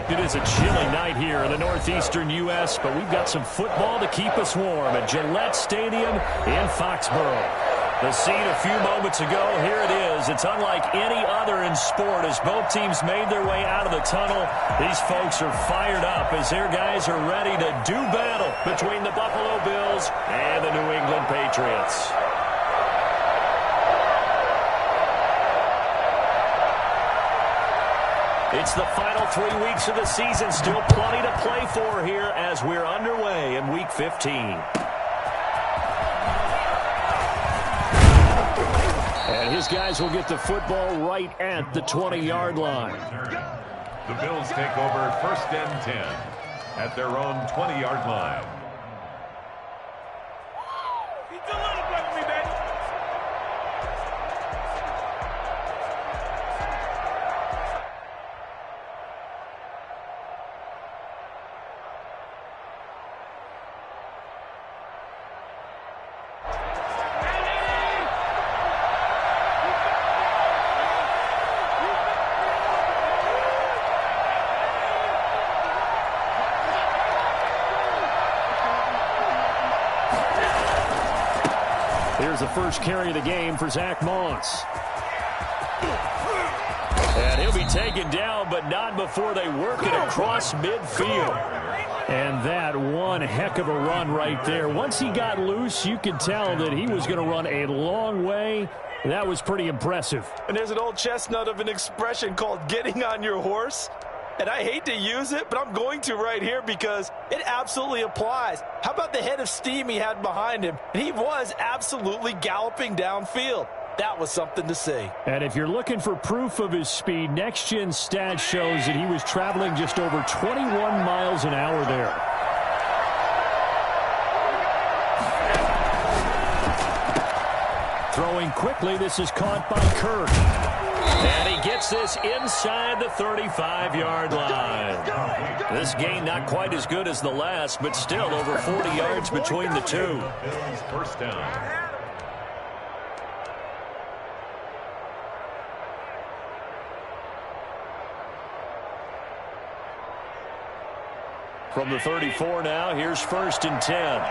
It is a chilly night here in the northeastern U.S., but we've got some football to keep us warm at Gillette Stadium in Foxborough. The scene a few moments ago, here it is. It's unlike any other in sport as both teams made their way out of the tunnel. These folks are fired up as their guys are ready to do battle between the Buffalo Bills and the New England Patriots. It's the final 3 weeks of the season. Still plenty to play for here as we're underway in Week 15. And his guys will get the football right at the 20-yard line. The Bills take over 1st and 10 at their own 20-yard line. Here's the first carry of the game for Zach Moss. And he'll be taken down, but not before they work it across midfield. And that one heck of a run right there. Once he got loose, you could tell that he was going to run a long way. That was pretty impressive. And there's an old chestnut of an expression called getting on your horse. And I hate to use it, but I'm going to right here because it absolutely applies. How about the head of steam he had behind him? And he was absolutely galloping downfield. That was something to see. And if you're looking for proof of his speed, Next Gen Stats shows that he was traveling just over 21 miles an hour there. Throwing quickly, this is caught by Kirk. And he gets this inside the 35-yard line. This gain not quite as good as the last, but still over 40 yards between the two. First down. From the 34 now, here's 1st and 10.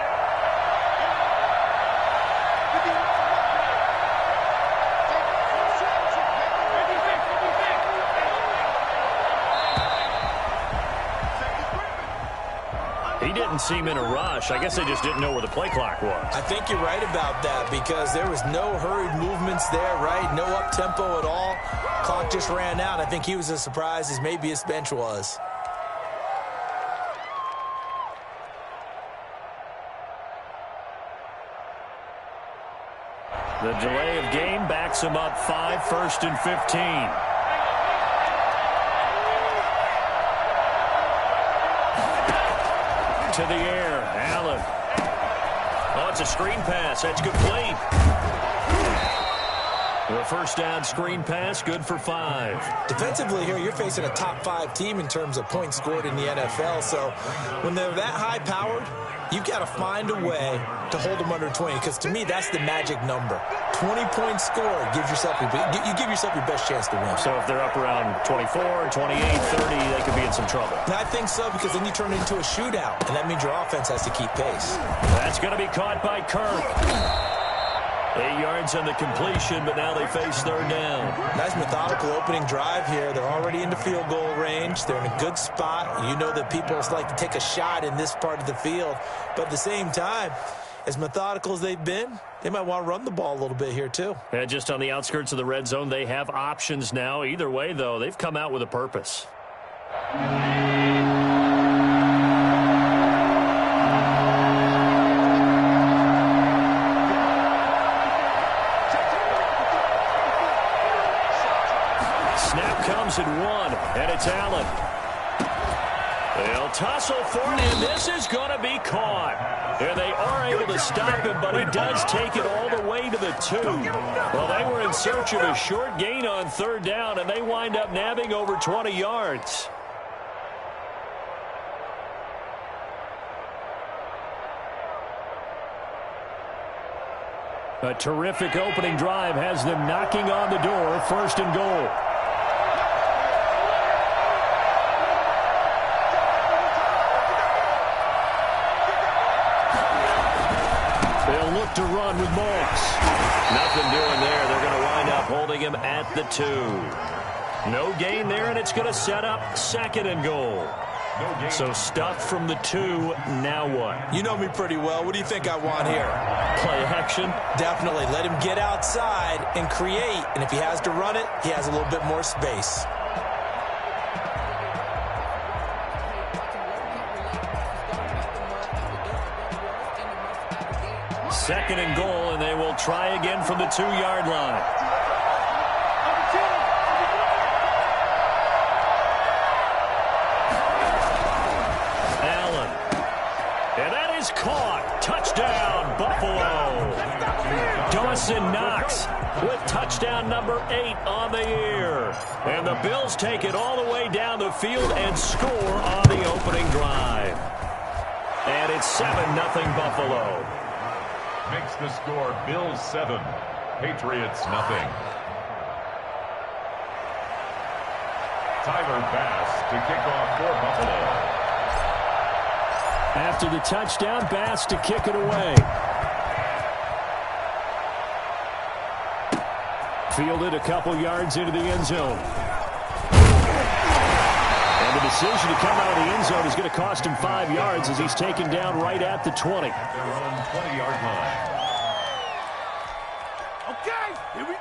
Didn't seem in a rush. I guess they just didn't know where the play clock was. I think you're right about that because there was no hurried movements there, right? No up-tempo at all. Clock just ran out. I think he was as surprised as maybe his bench was. The delay of game backs him up 5, 1st and 15. To the air, Allen. Oh, it's a screen pass. That's complete. The first down screen pass, good for 5. Defensively here, you're facing a top 5 team in terms of points scored in the NFL. So when they're that high-powered, you've got to find a way to hold them under 20. Because to me, that's the magic number. 20 points scored gives yourself you give yourself your best chance to win. So if they're up around 24, 28, 30, they could be in some trouble. And I think so because then you turn it into a shootout, and that means your offense has to keep pace. That's going to be caught by Kirk. 8 yards on the completion, but now they face 3rd down. Nice methodical opening drive here. They're already into field goal range. They're in a good spot. You know that people like to take a shot in this part of the field. But at the same time, as methodical as they've been, they might want to run the ball a little bit here too. And just on the outskirts of the red zone, they have options now. Either way, though, they've come out with a purpose. At 1, and it's Allen. They'll tussle for it, and this is going to be caught. And they are able to stop him, but he does take it all the way to the 2. Well, they were in search of a short gain on 3rd down, and they wind up nabbing over 20 yards. A terrific opening drive has them knocking on the door, 1st and goal. back to run with Moss. Nothing doing there. They're going to wind up holding him at the 2. No gain there, and it's going to set up 2nd and goal. So stuff from the 2. Now what? You know me pretty well. What do you think I want here? Play action? Definitely. Let him get outside and create. And if he has to run it, he has a little bit more space. Second and goal, and they will try again from the 2-yard line. Allen. And that is caught. Touchdown, Buffalo. Dawson Knox with touchdown number 8 on the year. And the Bills take it all the way down the field and score on the opening drive. And it's 7-0 Buffalo. Makes the score Bills 7, Patriots 0. Tyler Bass to kick off for Buffalo. After the touchdown, Bass to kick it away. Fielded a couple yards into the end zone. And the decision to come out of the end zone is going to cost him 5 yards as he's taken down right at the 20. At their own 20-yard line. Okay, here we go.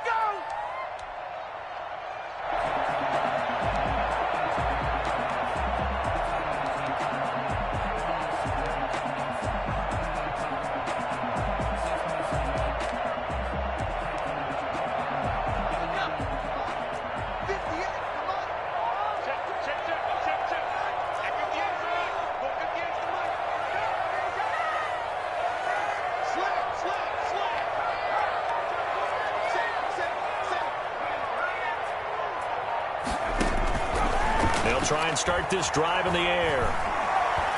They'll try and start this drive in the air.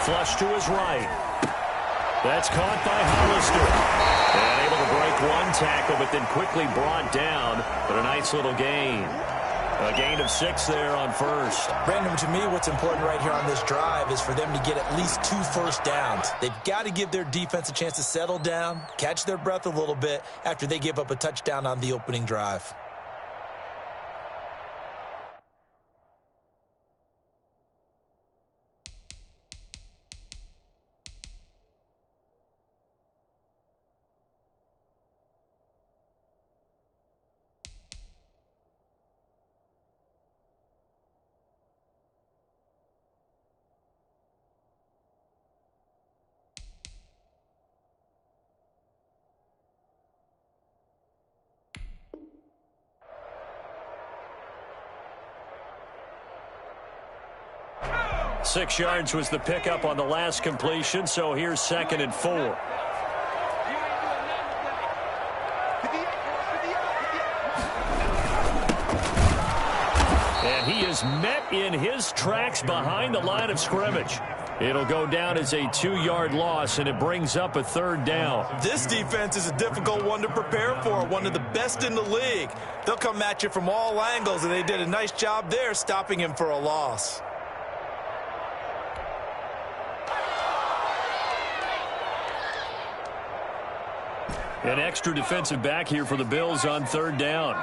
Flush to his right. That's caught by Hollister. And able to break one tackle, but then quickly brought down. But a nice little gain. A gain of 6 there on first. Brandon, to me, what's important right here on this drive is for them to get at least 2 first downs. They've got to give their defense a chance to settle down, catch their breath a little bit after they give up a touchdown on the opening drive. Six yards was the pickup on the last completion, so here's 2nd and 4. And he is met in his tracks behind the line of scrimmage. It'll go down as a 2-yard loss, and it brings up a 3rd down. This defense is a difficult one to prepare for, one of the best in the league. They'll come at you from all angles, and they did a nice job there stopping him for a loss. An extra defensive back here for the Bills on 3rd down.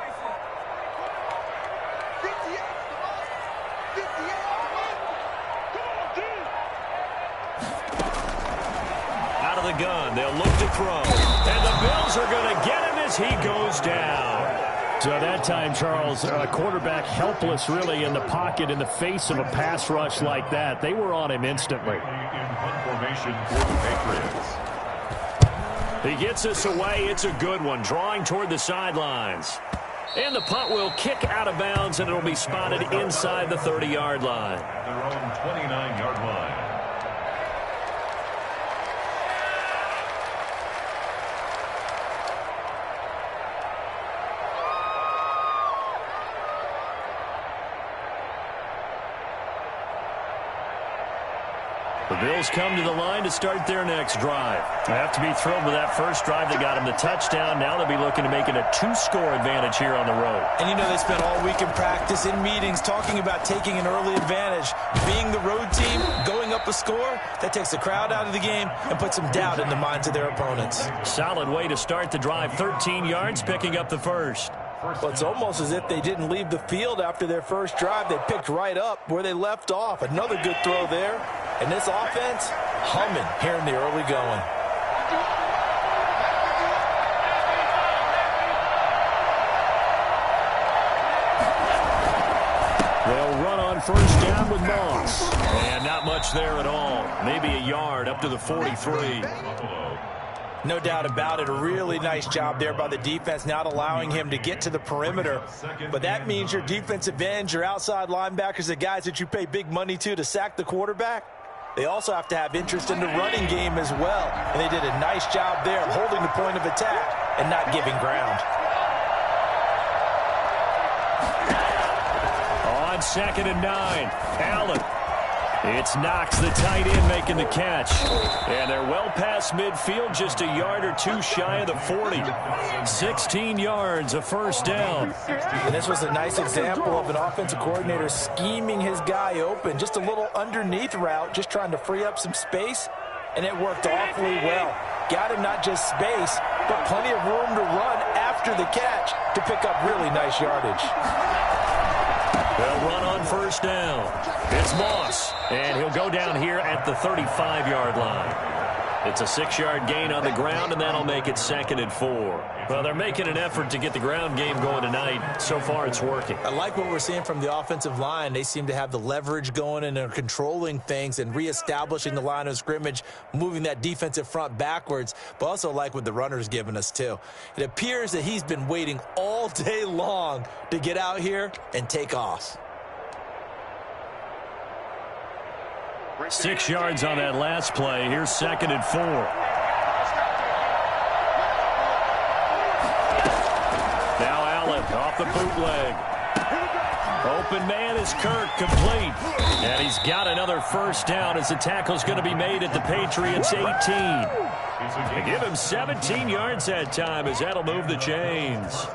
Out of the gun, they'll look to throw. And the Bills are going to get him as he goes down. So that time, Charles, a quarterback helpless really in the pocket in the face of a pass rush like that. They were on him instantly. In punt formation for the Patriots. He gets us away. It's a good one. Drawing toward the sidelines. And the punt will kick out of bounds, and it'll be spotted inside the 30-yard line. Their own 29-yard line. The Bills come to the line to start their next drive. They have to be thrilled with that first drive that got them the touchdown. Now they'll be looking to make it a 2-score advantage here on the road. And you know they spent all week in practice, in meetings, talking about taking an early advantage. Being the road team, going giving up a score, that takes the crowd out of the game and puts some doubt in the minds of their opponents. Solid way to start the drive. 13 yards, picking up the first. Well, it's almost as if they didn't leave the field after their first drive. They picked right up where they left off. Another good throw there. And this offense, humming here in the early going. They'll run on first down with Moss. And not much there at all. Maybe a yard up to the 43. No doubt about it. A really nice job there by the defense, not allowing him to get to the perimeter. But that means your defensive ends, your outside linebackers, the guys that you pay big money to sack the quarterback, they also have to have interest in the running game as well. And they did a nice job there of holding the point of attack and not giving ground. On 2nd and 9, Allen. It's Knox, the tight end, making the catch. And they're well past midfield, just a yard or two shy of the 40. 16 yards, a first down. And this was a nice example of an offensive coordinator scheming his guy open. Just a little underneath route, just trying to free up some space. And it worked awfully well. Got him not just space, but plenty of room to run after the catch to pick up really nice yardage. They'll run on first down. It's Moss, and he'll go down here at the 35-yard line. It's a 6-yard gain on the ground, and that'll make it 2nd and 4. Well, they're making an effort to get the ground game going tonight. So far, it's working. I like what we're seeing from the offensive line. They seem to have the leverage going, and they're controlling things and reestablishing the line of scrimmage, moving that defensive front backwards, but also like what the runner's giving us, too. It appears that he's been waiting all day long to get out here and take off. 6 yards on that last play. Here's 2nd and 4. Now Allen off the bootleg. Open man is Kirk, complete. And he's got another first down as the tackle's going to be made at the Patriots 18. They give him 17 yards that time as that'll move the chains.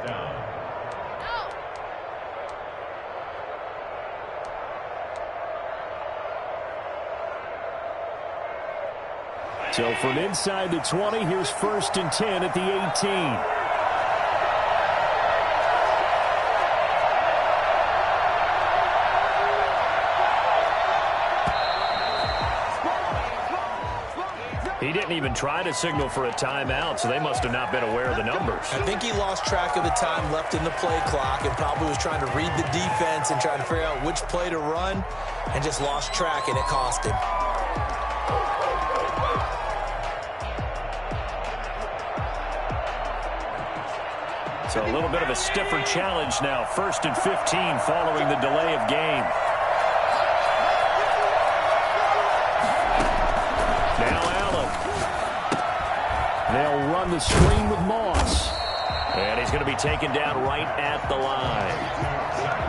So from inside the 20, here's 1st and 10 at the 18. He didn't even try to signal for a timeout, so they must have not been aware of the numbers. I think he lost track of the time left in the play clock and probably was trying to read the defense and trying to figure out which play to run and just lost track, and it cost him. So a little bit of a stiffer challenge now. 1st and 15 following the delay of game. Now Allen. They'll run the screen with Moss. And he's going to be taken down right at the line.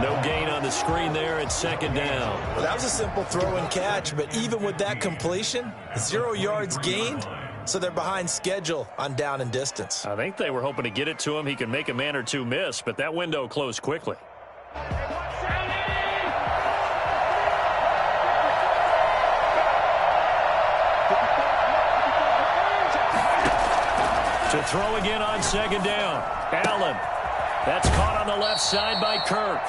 No gain on the screen there at 2nd down. Well, that was a simple throw and catch, but even with that completion, 0 yards gained. So they're behind schedule on down and distance. I think they were hoping to get it to him. He could make a man or two miss, but that window closed quickly. To throw again on 2nd down. Allen. That's caught on the left side by Kirk.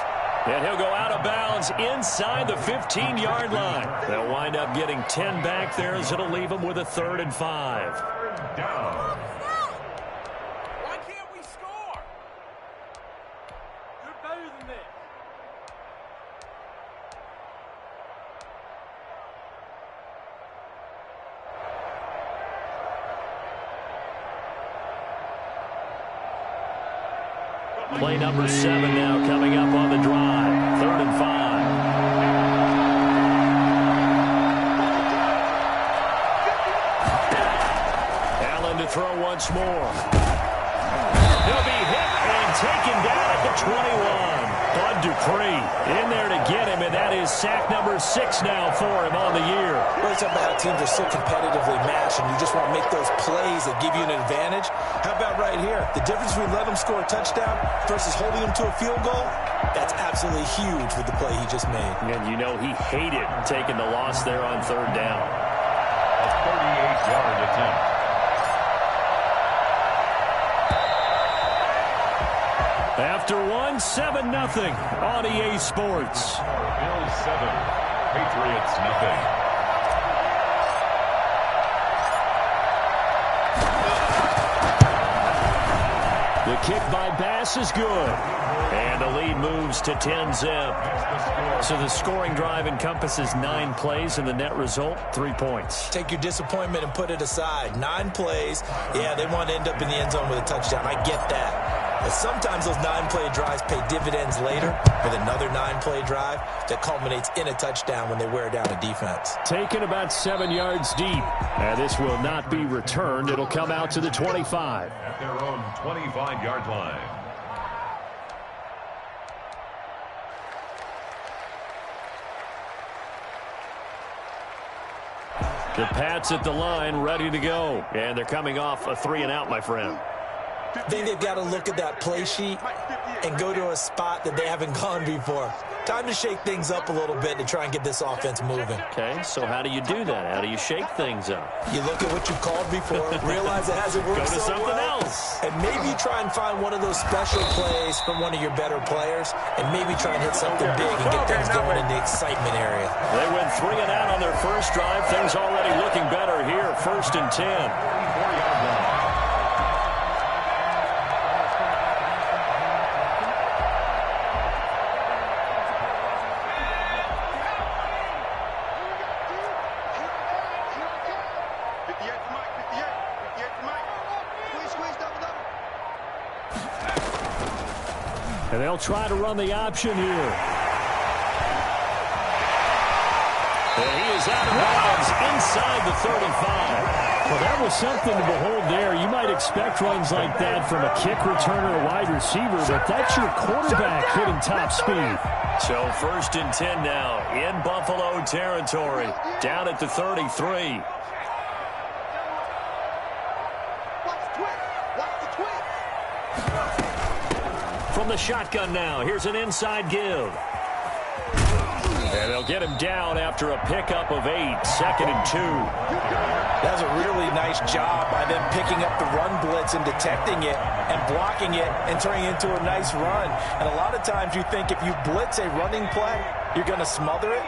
And he'll go out of bounds inside the 15-yard line. They'll wind up getting 10 back there as it'll leave them with a 3rd and 5. Down. Why can't we score? You're better than this. Play number 7 now coming up on the drive. 3rd and 5. Allen to throw once more. He'll be hit and taken down at the 21. Bud Dupree in there to get him, and that is sack number 6 now for him on the year. Well, it's about how teams are so competitively matched, and you just want to make those plays that give you an advantage. How about right here? The difference between letting them score a touchdown versus holding them to a field goal, that's absolutely huge with the play he just made. And you know he hated taking the loss there on 3rd down. A 38-yard attempt. After 7-0 on EA Sports. Bills 7, Patriots nothing. The kick by Bass is good. And the lead moves to 10-zip. So the scoring drive encompasses 9 plays, and the net result, 3 points. Take your disappointment and put it aside. 9 plays. Yeah, they want to end up in the end zone with a touchdown. I get that. But sometimes those 9-play drives pay dividends later with another 9-play drive that culminates in a touchdown when they wear down a defense. Taken about 7 yards deep. And this will not be returned. It'll come out to the 25. At their own 25-yard line. The Pats at the line, ready to go. And they're coming off a 3-and-out, my friend. I think they've got to look at that play sheet and go to a spot that they haven't gone before. Time to shake things up a little bit to try and get this offense moving. Okay, so how do you do that? How do you shake things up? You look at what you've called before, realize it hasn't worked Go to so something well, else. and maybe try and find one of those special plays from one of your better players, and maybe try and hit something big and get things going in the excitement area. They went 3-and-out on their first drive. Things already looking better here. 1st and 10. 24-yard line. And they'll try to run the option here. And he is out of bounds inside the 35. Well, that was something to behold there. You might expect runs like that from a kick returner or wide receiver, but that's your quarterback hitting top speed. So 1st and 10 now in Buffalo territory, down at the 33. From the shotgun now, here's an inside give. And they'll get him down after a pickup of 8, 2nd and 2. That's a really nice job by them picking up the run blitz and detecting it and blocking it and turning it into a nice run. And a lot of times you think if you blitz a running play, you're going to smother it.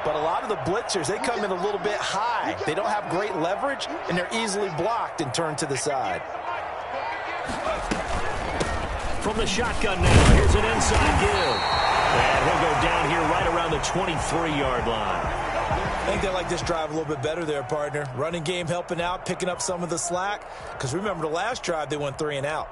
But a lot of the blitzers, they come in a little bit high. They don't have great leverage, and they're easily blocked and turned to the side. From the shotgun now, here's an inside give. And he'll go down here right around the 23-yard line. I think they like this drive a little bit better there, partner. Running game helping out, picking up some of the slack. Because remember the last drive, they went 3-and-out.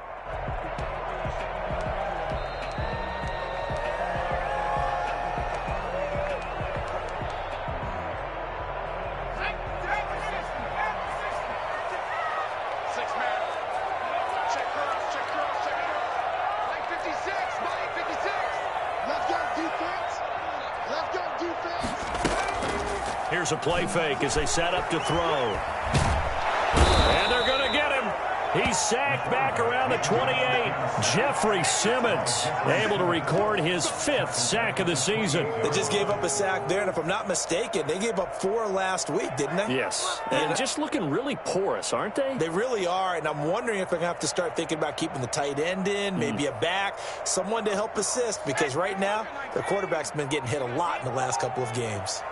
Here's a play fake as they set up to throw. And they're going to get him. He's sacked back around the 28. Jeffrey Simmons able to record his 5th sack of the season. They just gave up a sack there, and if I'm not mistaken, they gave up 4 last week, didn't they? Yes. And just looking really porous, aren't they? They really are, and I'm wondering if they're going to have to start thinking about keeping the tight end in, maybe a back, someone to help assist, because right now, their quarterback's been getting hit a lot in the last couple of games.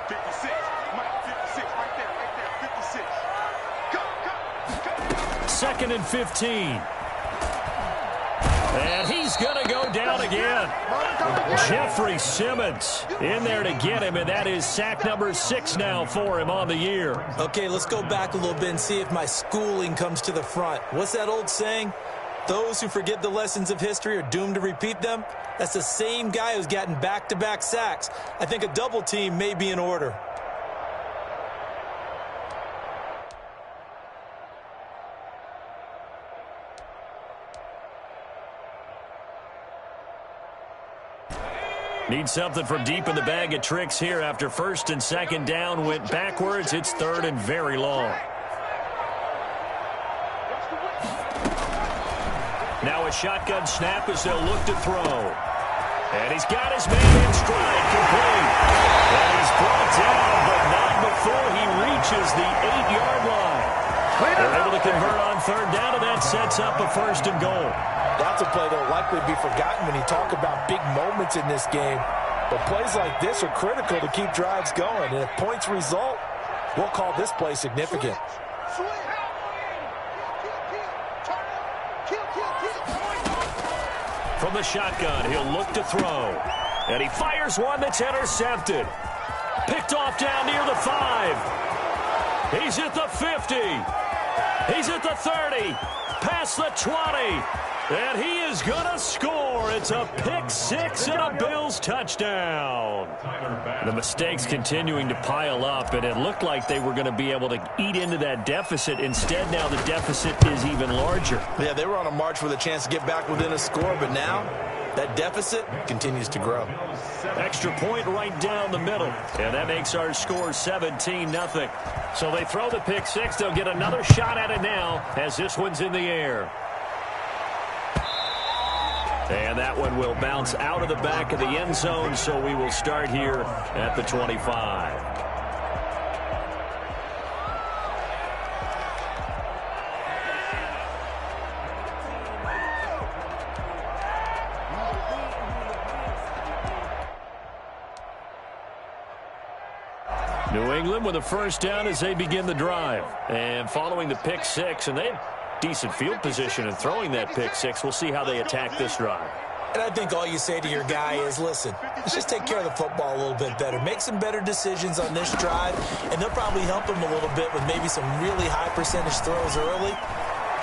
56, Mike, 56, right there, 56. Go. 2nd and 15. And he's going to go down again. Jeffrey Simmons in there to get him, and that is sack number 6 now for him on the year. Okay, let's go back a little bit and see if my schooling comes to the front. What's that old saying? Those who forget the lessons of history are doomed to repeat them. That's the same guy who's gotten back-to-back sacks. I think a double team may be in order. Need something from deep in the bag of tricks here after first and second down went backwards. It's third and very long. Now a shotgun snap as they'll look to throw. And he's got his man in stride, complete. And he's brought down, but not before he reaches the 8-yard line. They're able to convert on third down, and that sets up a first and goal. That's a play that will likely be forgotten when you talk about big moments in this game. But plays like this are critical to keep drives going. And if points result, we'll call this play significant. From the shotgun, he'll look to throw. And he fires one that's intercepted. Picked off down near the 5. He's at the 50. He's at the 30. Past the 20. And he is going to score. It's a pick six and a Bills touchdown. The mistakes continuing to pile up, and it looked like they were going to be able to eat into that deficit. Instead, now the deficit is even larger. Yeah, they were on a march with a chance to get back within a score, but now that deficit continues to grow. Extra point right down the middle, and that makes our score 17-0. So they throw the pick six. They'll get another shot at it now as this one's in the air. And that one will bounce out of the back of the end zone, so we will start here at the 25. New England with a first down as they begin the drive. And following the pick six, and they have decent field position in throwing that pick six. We'll see how they attack this drive. And I think all you say to your guy is, listen, let's just take care of the football a little bit better. Make some better decisions on this drive, and they'll probably help him a little bit with maybe some really high percentage throws early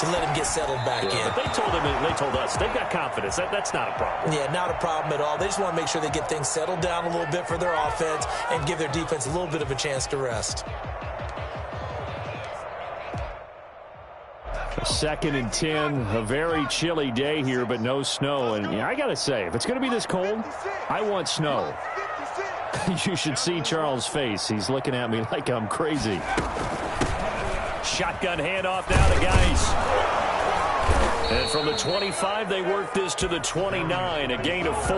to let him get settled back in. But they told us, they've got confidence. That's not a problem. Yeah, not a problem at all. They just want to make sure they get things settled down a little bit for their offense and give their defense a little bit of a chance to rest. 2nd and 10, a very chilly day here, but no snow. And I got to say, if it's going to be this cold, I want snow. You should see Charles' face. He's looking at me like I'm crazy. Shotgun handoff now to Geis. And from the 25, they work this to the 29, a gain of 4.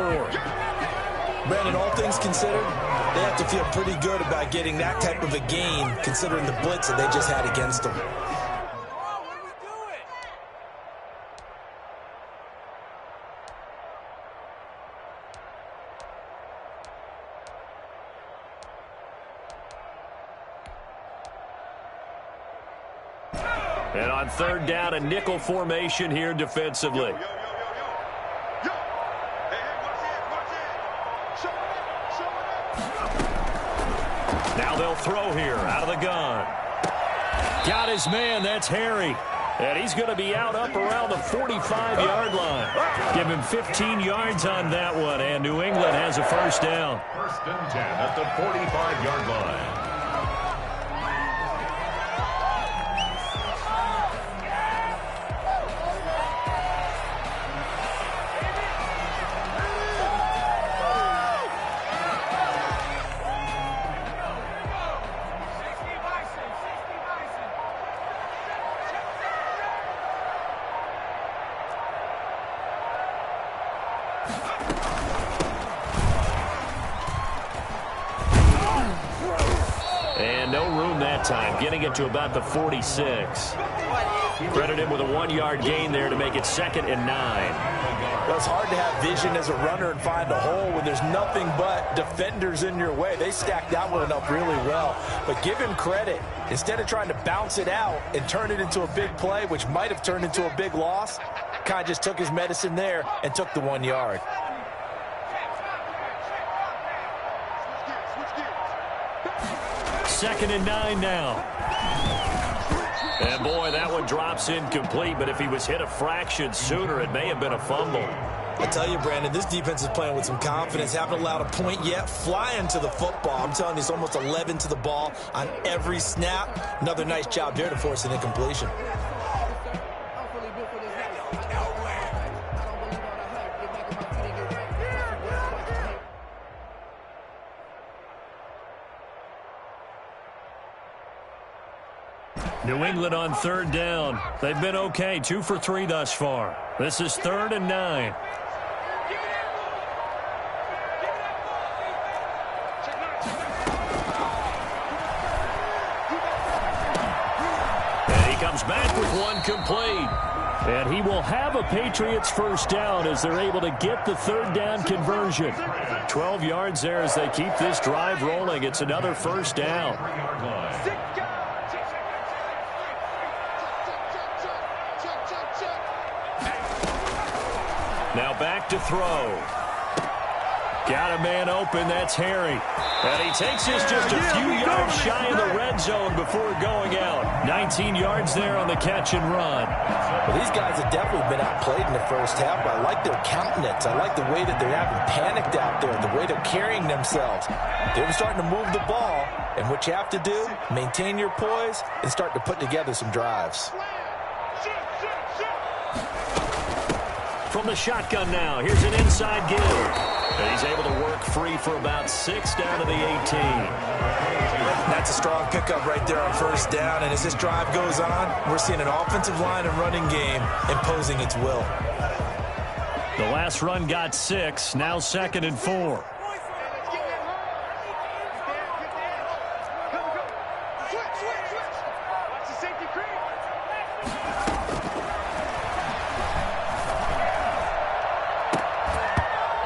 Brandon, all things considered, they have to feel pretty good about getting that type of a gain, considering the blitz that they just had against them. And on third down, a nickel formation here defensively. Now they'll throw here out of the gun. Got his man, that's Harry. And he's going to be out up around the 45-yard line. Give him 15 yards on that one, and New England has a first down. First and 10 at the 45-yard line. And no room that time, getting it to about the 46. Credit him with a 1-yard gain there to make it 2nd and 9. Well, it's hard to have vision as a runner and find a hole when there's nothing but defenders in your way. They stacked that one up really well. But give him credit. Instead of trying to bounce it out and turn it into a big play, which might have turned into a big loss, kind of just took his medicine there and took the 1 yard. Second and 9 now. And boy, that one drops incomplete, but if he was hit a fraction sooner, it may have been a fumble. I tell you, Brandon, this defense is playing with some confidence. Haven't allowed a point yet. Flying to the football. I'm telling you, it's almost 11 to the ball on every snap. Another nice job there to force an incompletion. New England on third down. They've been okay, 2 for 3 thus far. This is 3rd and 9. And he comes back with one complete. And he will have a Patriots first down as they're able to get the third down conversion. 12 yards there as they keep this drive rolling. It's another first down. Now back to throw. Got a man open. That's Harry. And he takes this just a few yards shy of the red zone before going out. 19 yards there on the catch and run. Well, these guys have definitely been outplayed in the first half, but I like their countenance. I like the way that they're having panicked out there, the way they're carrying themselves. They're starting to move the ball, and what you have to do, maintain your poise and start to put together some drives. From the shotgun now, here's an inside give. And he's able to work free for about 6 down to the 18. That's a strong pickup right there on first down, and as this drive goes on, we're seeing an offensive line and running game imposing its will. The last run got 6, now 2nd and 4.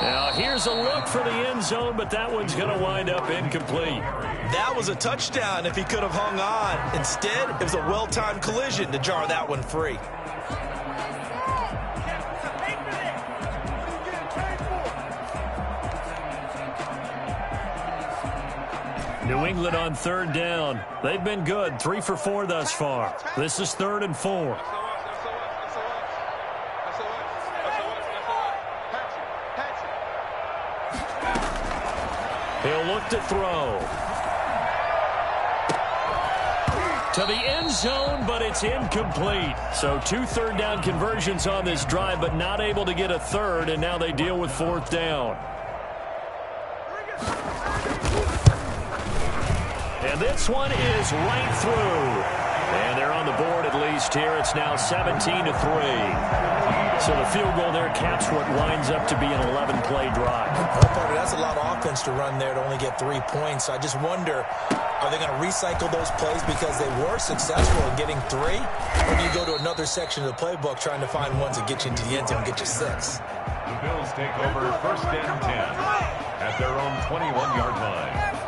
Now here's a look for the end zone, but that one's going to wind up incomplete. That was a touchdown if he could have hung on. Instead, it was a well-timed collision to jar that one free. New England on third down. They've been good, 3 for 4 thus far. This is 3rd and 4. He'll look to throw. To the end zone, but it's incomplete. So 2 third down conversions on this drive, but not able to get a third, and now they deal with 4th down. And this one is right through. And they're on the board at least here. It's now 17-3. So the field goal there caps what winds up to be an 11-play drive. Well, Parker, that's a lot of offense to run there to only get 3 points. I just wonder, are they going to recycle those plays because they were successful in getting 3? Or do you go to another section of the playbook trying to find ones that get you into the end zone and get you 6? The Bills take over 1st and 10 at their own 21-yard line.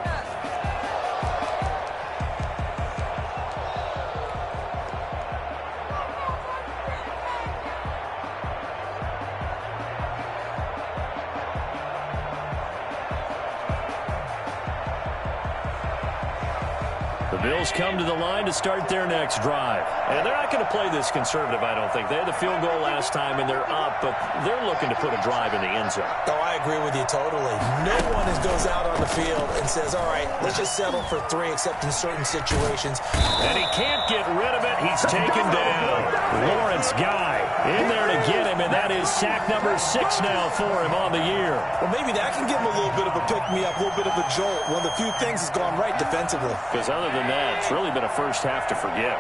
The Bills come to the line to start their next drive. And they're not going to play this conservative, I don't think. They had the field goal last time, and they're up, but they're looking to put a drive in the end zone. Oh, I agree with you totally. No one goes out on the field and says, all right, let's just settle for 3, except in certain situations. And he can't get rid of it. He's taken down. Lawrence Guy in there to get him, and that is sack number 6 now for him on the year. Well, maybe that can give him a little bit of a pick-me-up, a little bit of a jolt. One of the few things that's gone right defensively. Because other than that, it's really been a first half to forget.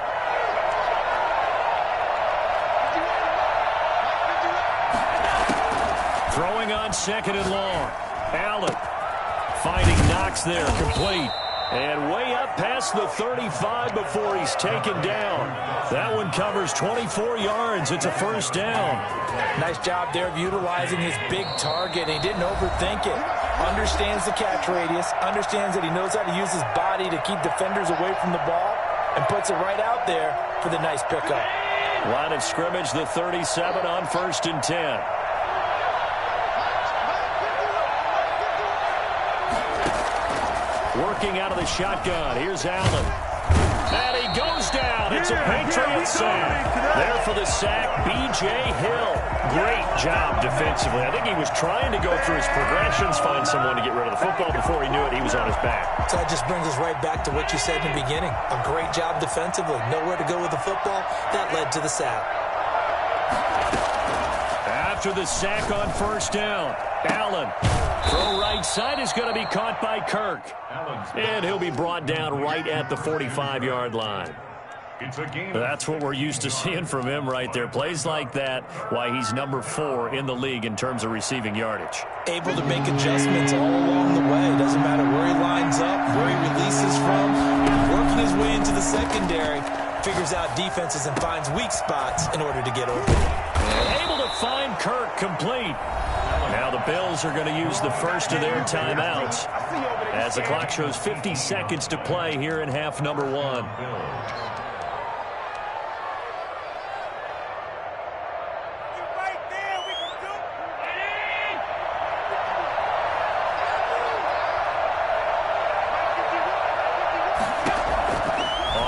Throwing on 2nd and long. Allen finding Knox there, complete. And way up past the 35 before he's taken down. That one covers 24 yards. It's a first down. Nice job there of utilizing his big target. He didn't overthink it. Understands the catch radius. Understands that he knows how to use his body to keep defenders away from the ball. And puts it right out there for the nice pickup. Line of scrimmage, the 37 on 1st and 10. Working out of the shotgun. Here's Allen. And he goes down. It's a Patriots sack. There for the sack, B.J. Hill. Great job defensively. I think he was trying to go through his progressions, find someone to get rid of the football. Before he knew it, he was on his back. So that just brings us right back to what you said in the beginning. A great job defensively. Nowhere to go with the football. That led to the sack. After the sack on 1st down, Allen. Throw right side is going to be caught by Kirk. And he'll be brought down right at the 45-yard line. It's a game. That's what we're used to seeing from him right there. Plays like that, why he's number 4 in the league in terms of receiving yardage. Able to make adjustments all along the way. Doesn't matter where he lines up, where he releases from. Working his way into the secondary, figures out defenses and finds weak spots in order to get open. Able to find Kirk complete. Now the Bills are going to use the first of their timeouts as the clock shows 50 seconds to play here in half number 1.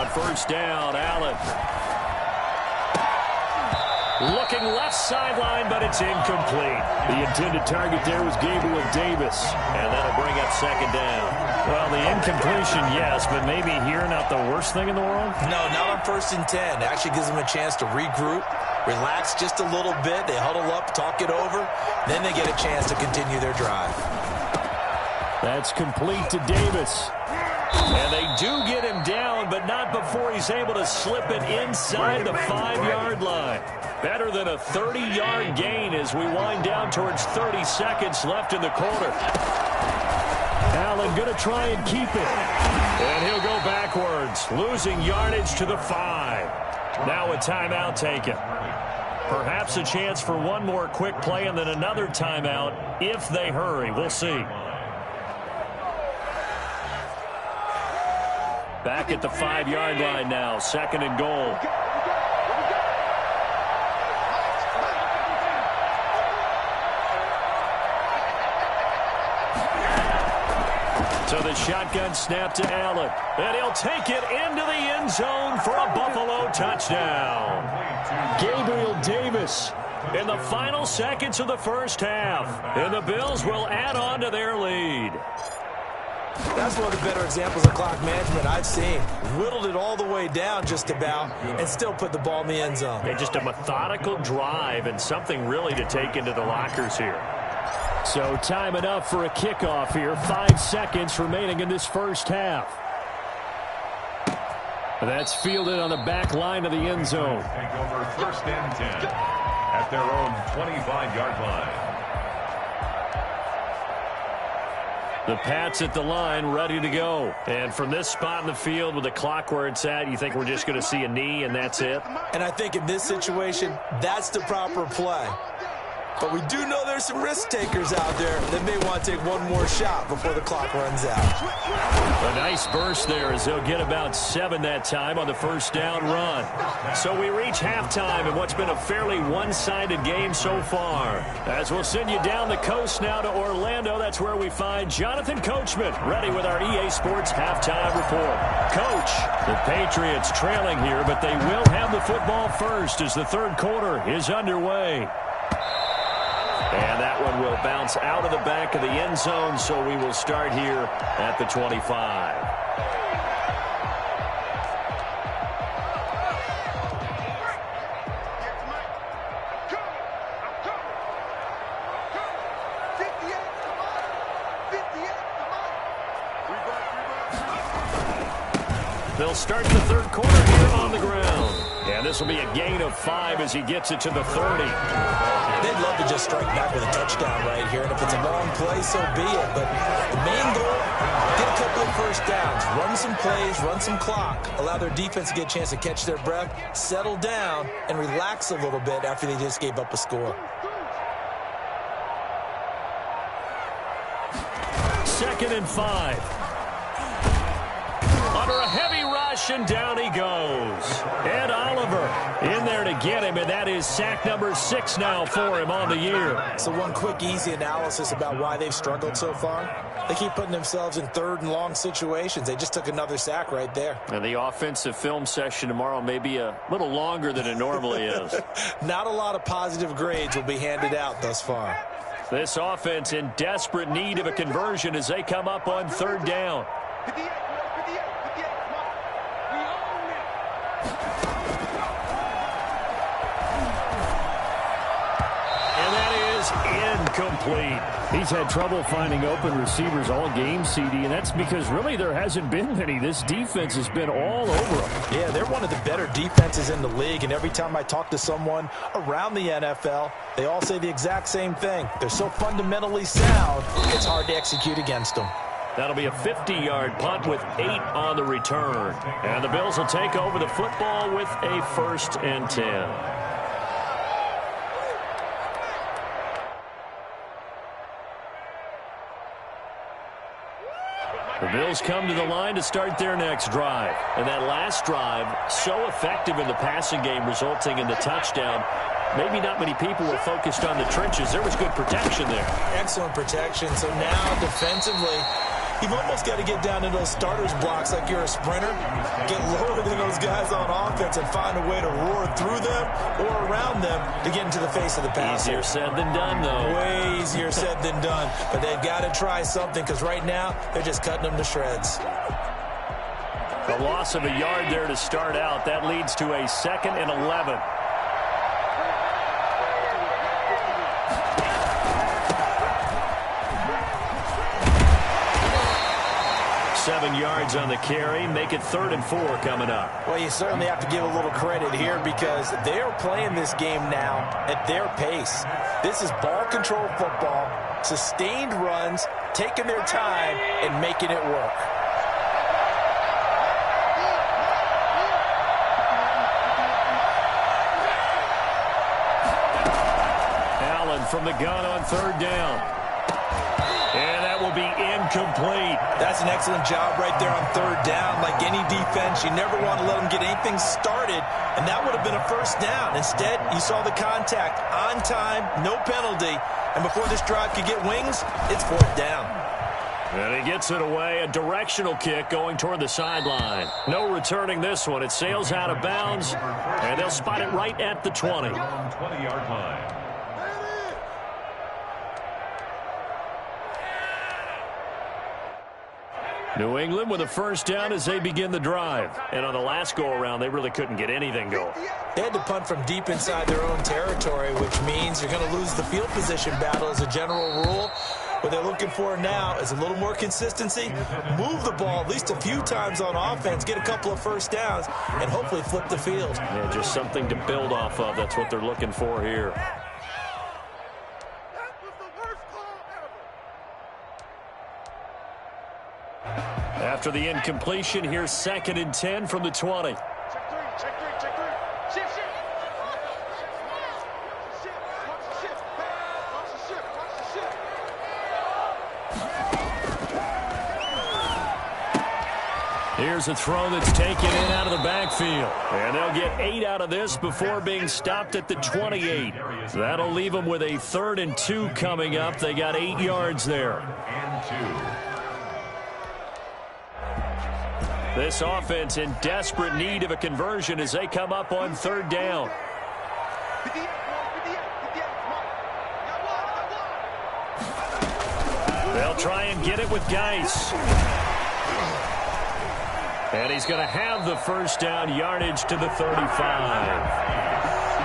First down, Allen. Looking left sideline, but it's incomplete. The intended target there was Gabriel Davis, and that'll bring up second down. Well, the incompletion, yes, but maybe here not the worst thing in the world? No, not on 1st and 10. It actually gives them a chance to regroup, relax just a little bit. They huddle up, talk it over. Then they get a chance to continue their drive. That's complete to Davis. And they do get him down, but not before he's able to slip it inside the 5-yard line. Better than a 30-yard gain as we wind down towards 30 seconds left in the quarter. Allen going to try and keep it. And he'll go backwards, losing yardage to the 5. Now a timeout taken. Perhaps a chance for one more quick play and then another timeout if they hurry. We'll see. Back at the 5-yard line now, 2nd and goal. So the shotgun snap to Allen. And he'll take it into the end zone for a Buffalo touchdown. Gabriel Davis in the final seconds of the first half. And the Bills will add on to their lead. That's one of the better examples of clock management I've seen. Whittled it all the way down just about and still put the ball in the end zone. And just a methodical drive and something really to take into the lockers here. So time enough for a kickoff here. 5 seconds remaining in this first half. That's fielded on the back line of the end zone. Take over 1st and 10 at their own 25-yard line. The Pats at the line, ready to go. And from this spot in the field with the clock where it's at, you think we're just going to see a knee and that's it? And I think in this situation, that's the proper play. But we do know there's some risk takers out there that may want to take one more shot before the clock runs out. A nice burst there as they'll get about 7 that time on the first down run. So we reach halftime in what's been a fairly one-sided game so far. As we'll send you down the coast now to Orlando, that's where we find Jonathan Coachman ready with our EA Sports halftime report. Coach, the Patriots trailing here, but they will have the football first as the third quarter is underway. And that one will bounce out of the back of the end zone, so we will start here at the 25. They'll start the third quarter here on the ground. And this will be a gain of 5 as he gets it to the 30. They'd love to just strike back with a touchdown right here. And if it's a long play, so be it. But the main goal, get a couple of first downs. Run some plays, run some clock. Allow their defense to get a chance to catch their breath, settle down, and relax a little bit after they just gave up a score. 2nd and 5. Under a heavy rush, and down he goes. Ed Oliver in there to get him, and that is sack number 6 now for him on the year. So one quick, easy analysis about why they've struggled so far. They keep putting themselves in 3rd and long situations. They just took another sack right there. And the offensive film session tomorrow may be a little longer than it normally is. Not a lot of positive grades will be handed out thus far. This offense in desperate need of a conversion as they come up on 3rd down. incomplete. He's had trouble finding open receivers all game, CD, and that's because really there hasn't been many. This defense has been all over them. Yeah, they're one of the better defenses in the league, and every time I talk to someone around the NFL, they all say the exact same thing. They're so fundamentally sound, it's hard to execute against them. That'll be a 50-yard punt with 8 on the return. And the Bills will take over the football with a 1st and 10. The Bills come to the line to start their next drive. And that last drive, so effective in the passing game, resulting in the touchdown. Maybe not many people were focused on the trenches. There was good protection there. Excellent protection. So now defensively, you've almost got to get down to those starters blocks like you're a sprinter. Get lower than those guys on offense and find a way to roar through them or around them to get into the face of the passer. Easier said than done, though. Way easier said than done. But they've got to try something because right now they're just cutting them to shreds. The loss of a yard there to start out. That leads to a 2nd and 11. 7 yards on the carry. Make it 3rd and 4 coming up. Well, you certainly have to give a little credit here because they're playing this game now at their pace. This is ball control football, sustained runs, taking their time and making it work. Allen from the gun on 3rd down. And that will be incomplete. That's an excellent job right there on 3rd down. Like any defense, you never want to let them get anything started, and that would have been a 1st down. Instead, you saw the contact on time, no penalty, and before this drive could get wings, it's 4th down. And he gets it away, a directional kick going toward the sideline. No returning this one. It sails out of bounds, and they'll spot it right at the 20. 20-yard line. New England with a 1st down as they begin the drive. And on the last go-around, they really couldn't get anything going. They had to punt from deep inside their own territory, which means you're going to lose the field position battle as a general rule. What they're looking for now is a little more consistency, move the ball at least a few times on offense, get a couple of 1st downs, and hopefully flip the field. Yeah, just something to build off of. That's what they're looking for here. After the incompletion, here's 2nd and 10 from the 20. Check 3, check 3, check 3. Shift, shift. Watch the shift. Watch the shift. Watch the shift. Here's a throw that's taken in out of the backfield. And they'll get 8 out of this before being stopped at the 28. That'll leave them with a 3rd and 2 coming up. They got 8 yards there. And 2. This offense in desperate need of a conversion as they come up on 3rd down. They'll try and get it with Geis. And he's going to have the 1st down, yardage to the 35.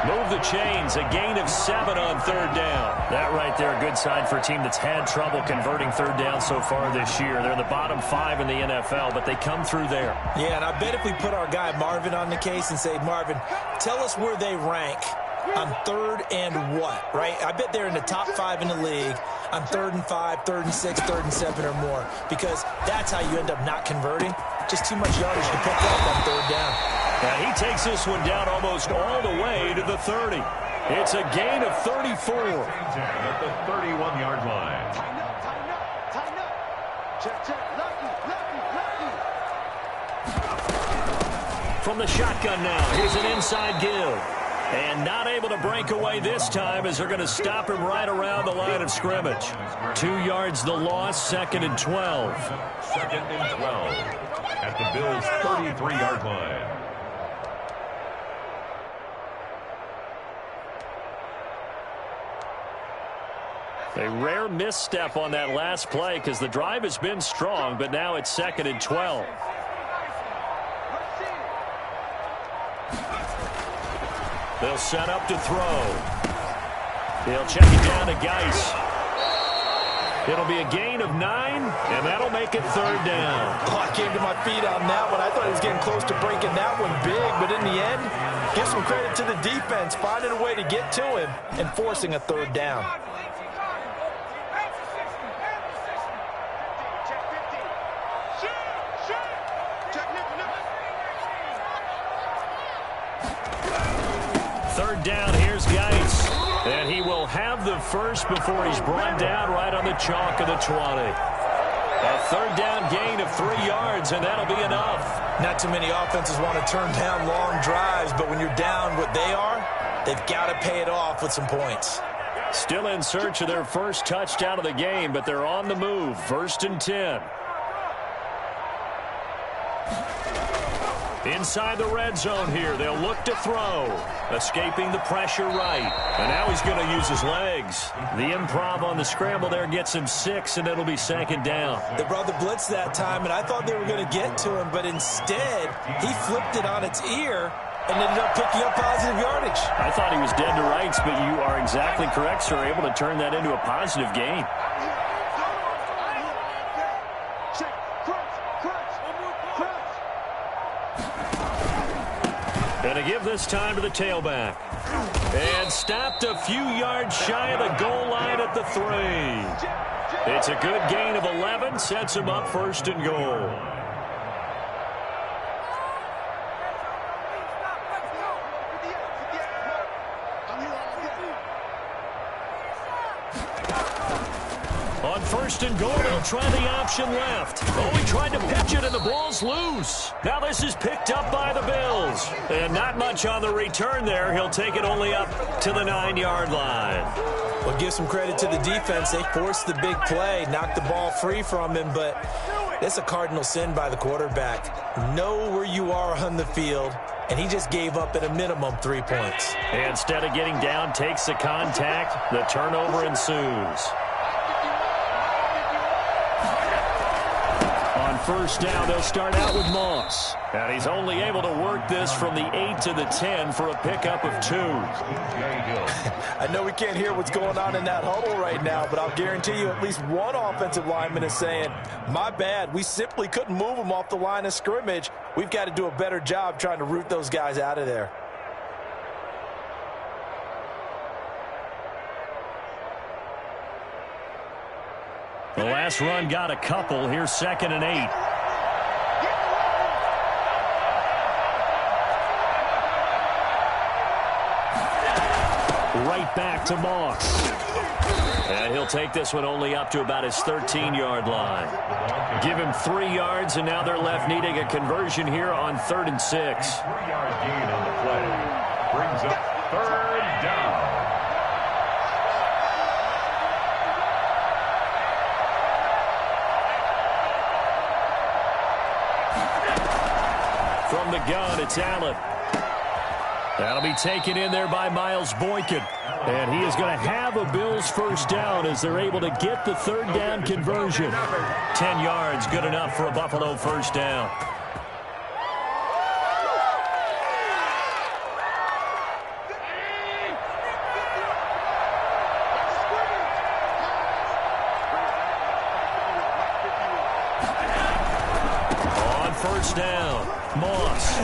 Move the chains, a gain of 7 on 3rd down. That right there, a good sign for a team that's had trouble converting 3rd down so far this year. They're in the bottom 5 in the NFL, but they come through there. Yeah, and I bet if we put our guy Marvin on the case and say, Marvin, tell us where they rank on 3rd and what, right? I bet they're in the top 5 in the league on 3rd and 5, 3rd and 6, 3rd and 7 or more, because that's how you end up not converting. Just too much yardage to pick up on 3rd down. Now he takes this one down almost all the way to the 30. It's a gain of 34. At the 31-yard line. Tighten up, tighten up, tighten up. Check, check. Lucky, lucky, lucky. From the shotgun now, here's an inside give. And not able to break away this time as they're going to stop him right around the line of scrimmage. 2 yards the loss, 2nd and 12. 2nd and 12 at the Bills' 33-yard line. A rare misstep on that last play because the drive has been strong, but now it's 2nd and 12. They'll set up to throw. They'll check it down to Geis. It'll be a gain of 9, and that'll make it third down. Oh, I came to my feet on that one. I thought he was getting close to breaking that one big, but in the end, give some credit to the defense, finding a way to get to him and forcing a third down. Third down, here's Geitz. And he will have the first before he's brought down right on the chalk of the 20. A third down gain of 3 yards, and that'll be enough. Not too many offenses want to turn down long drives, but when you're down what they are, they've got to pay it off with some points. Still in search of their first touchdown of the game, but they're on the move. 1st and 10. Inside the red zone here. They'll look to throw. Escaping the pressure right. And now he's going to use his legs. The improv on the scramble there gets him 6, and it'll be 2nd down. They brought the blitz that time, and I thought they were going to get to him, but instead he flipped it on its ear and ended up picking up positive yardage. I thought he was dead to rights, but you are exactly correct, sir. Able to turn that into a positive gain. Going to give this time to the tailback. And stopped a few yards shy of the goal line at the 3. It's a good gain of 11. Sets him up 1st and goal. On 1st and goal, they'll try the option left. Oh, he tried to pitch it, and the ball's loose. Now this is picked up by the Bills. And not much on the return there. He'll take it only up to the 9-yard line. Well, give some credit to the defense. They forced the big play, knocked the ball free from him, but it's a cardinal sin by the quarterback. Know where you are on the field, and he just gave up at a minimum 3 points. Instead of getting down, takes the contact. The turnover ensues. On 1st down, they'll start out with Moss. And he's only able to work this from the 8 to the 10 for a pickup of 2. I know we can't hear what's going on in that huddle right now, but I'll guarantee you at least one offensive lineman is saying, my bad, we simply couldn't move them off the line of scrimmage. We've got to do a better job trying to root those guys out of there. The last run got a couple. Here's 2nd and 8. Right back to Moss. And he'll take this one only up to about his 13-yard line. Give him 3 yards, and now they're left needing a conversion here on 3rd and 6. 3-yard gain on the play. Brings up 3rd down. From the gun, it's Allen. That'll be taken in there by Miles Boykin. And he is going to have a Bills first down as they're able to get the 3rd down conversion. 10 yards, good enough for a Buffalo first down. On 1st down, Moss.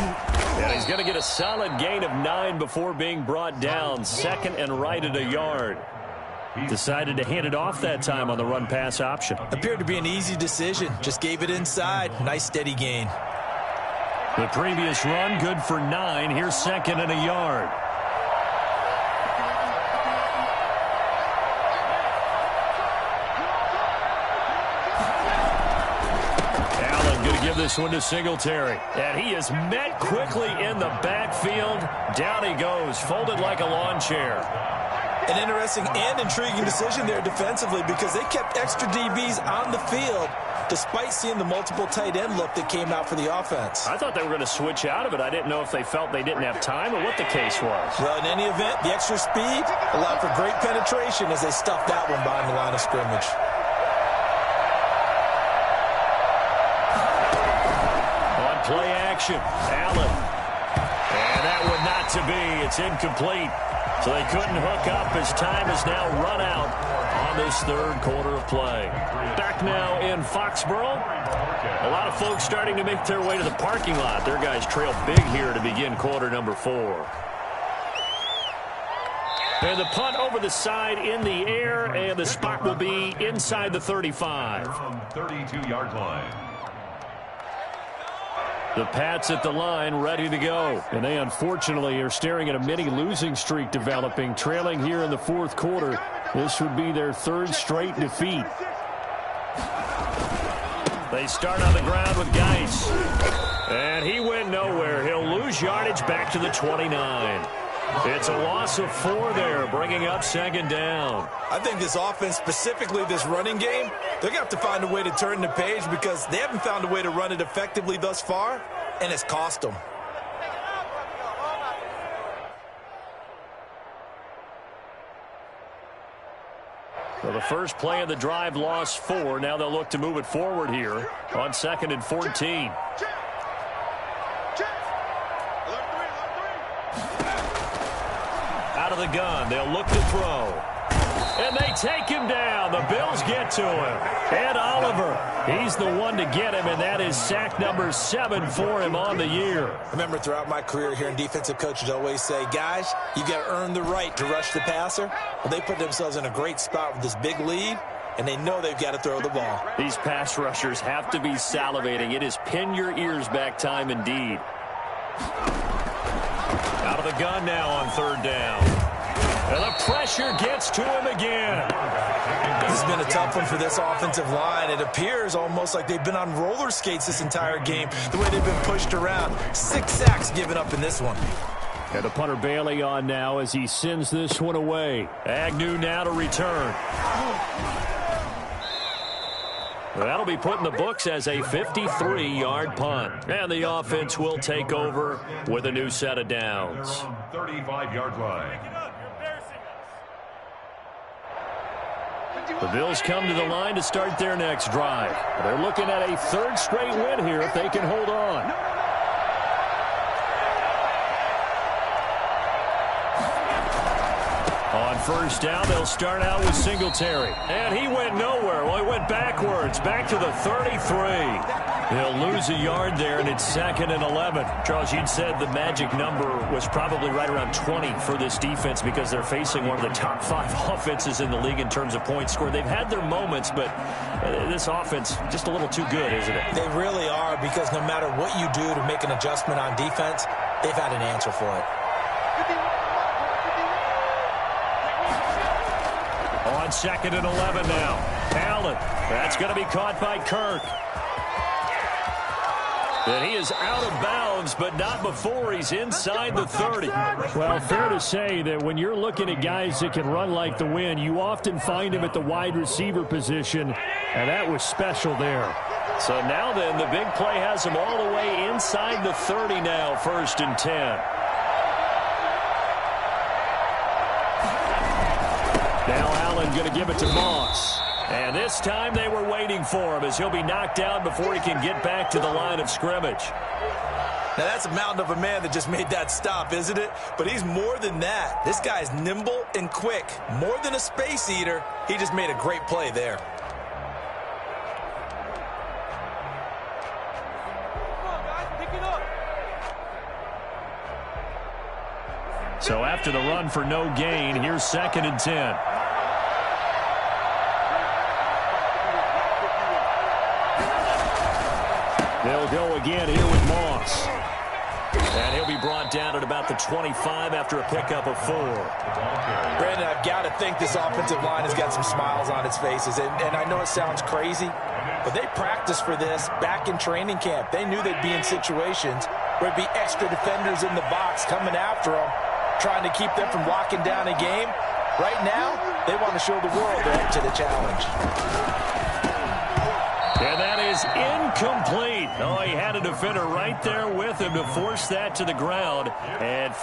And he's going to get a solid gain of 9 before being brought down. 2nd and right at a yard. Decided to hand it off that time on the run-pass option. Appeared to be an easy decision. Just gave it inside. Nice steady gain. The previous run, good for 9. Here's 2nd and a yard. Give this one to Singletary. And he is met quickly in the backfield. Down he goes, folded like a lawn chair. An interesting and intriguing decision there defensively because they kept extra DBs on the field despite seeing the multiple tight end look that came out for the offense. I thought they were going to switch out of it. I didn't know if they felt they didn't have time or what the case was. Well, in any event, the extra speed allowed for great penetration as they stuffed that one behind the line of scrimmage. Play action. Allen. And that one not to be. It's incomplete. So they couldn't hook up as time is now run out on this third quarter of play. Back now in Foxborough. A lot of folks starting to make their way to the parking lot. Their guys trail big here to begin quarter number 4. And the punt over the side in the air, and the spot will be inside the 35. From 32-yard line. The Pats at the line, ready to go. And they unfortunately are staring at a mini losing streak developing, trailing here in the fourth quarter. This would be their third straight defeat. They start on the ground with Geis. And he went nowhere. He'll lose yardage back to the 29. It's a loss of 4 there, bringing up second down. I think this offense, specifically this running game, they're going to have to find a way to turn the page because they haven't found a way to run it effectively thus far, and it's cost them. So the first play of the drive lost 4. Now they'll look to move it forward here on 2nd and 14. Out of the gun, they'll look to throw. And they take him down. The Bills get to him. And Oliver, he's the one to get him, and that is sack number 7 for him on the year. I remember throughout my career hearing defensive coaches always say, guys, you got to earn the right to rush the passer. Well, they put themselves in a great spot with this big lead, and they know they've got to throw the ball. These pass rushers have to be salivating. It is pin your ears back time indeed. Out of the gun now on 3rd down. And the pressure gets to him again. This has been a tough one for this offensive line. It appears almost like they've been on roller skates this entire game, the way they've been pushed around. 6 sacks given up in this one. And the punter Bailey on now as he sends this one away. Agnew now to return. That'll be put in the books as a 53-yard punt. And the offense will take over with a new set of downs. 35-yard line. The Bills come to the line to start their next drive. They're looking at a 3rd straight win here if they can hold on. On 1st down, they'll start out with Singletary. And he went nowhere. Well, he went backwards, back to the 33. They'll lose a yard there, and it's 2nd and 11. Charles, you'd said the magic number was probably right around 20 for this defense because they're facing one of the top 5 offenses in the league in terms of points scored. They've had their moments, but this offense just a little too good, isn't it? They really are, because no matter what you do to make an adjustment on defense, they've had an answer for it. On 2nd and 11 now. Allen. That's going to be caught by Kirk. And he is out of bounds, but not before he's inside the 30. Well, fair to say that when you're looking at guys that can run like the wind, you often find him at the wide receiver position, and that was special there. So now then, the big play has him all the way inside the 30 now, 1st and 10. Now Allen going to give it to Moss. And this time they were waiting for him as he'll be knocked down before he can get back to the line of scrimmage. Now, that's a mountain of a man that just made that stop, isn't it? But he's more than that. This guy's nimble and quick. More than a space eater, he just made a great play there. So after the run for no gain, here's 2nd and 10. They'll go again here with Moss. And he'll be brought down at about the 25 after a pickup of 4. Brandon, I've got to think this offensive line has got some smiles on its faces. And I know it sounds crazy, but they practiced for this back in training camp. They knew they'd be in situations where there'd be extra defenders in the box coming after them, trying to keep them from locking down a game. Right now, they want to show the world they're up to the challenge. And that is incomplete. Oh, he had a defender right there with him to force that to the ground. And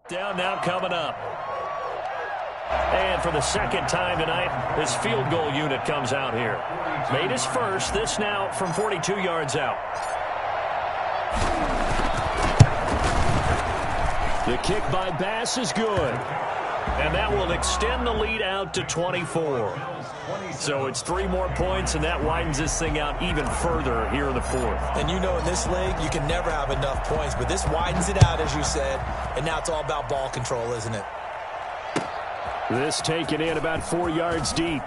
Down now coming up. And for the second time tonight, his field goal unit comes out here. Made his first, this now from 42 yards out. The kick by Bass is good. And that will extend the lead out to 24. So it's 3 more points, and that widens this thing out even further here in the fourth. And you know in this league, you can never have enough points, but this widens it out, as you said, and now it's all about ball control, isn't it? This taken in about 4 yards deep.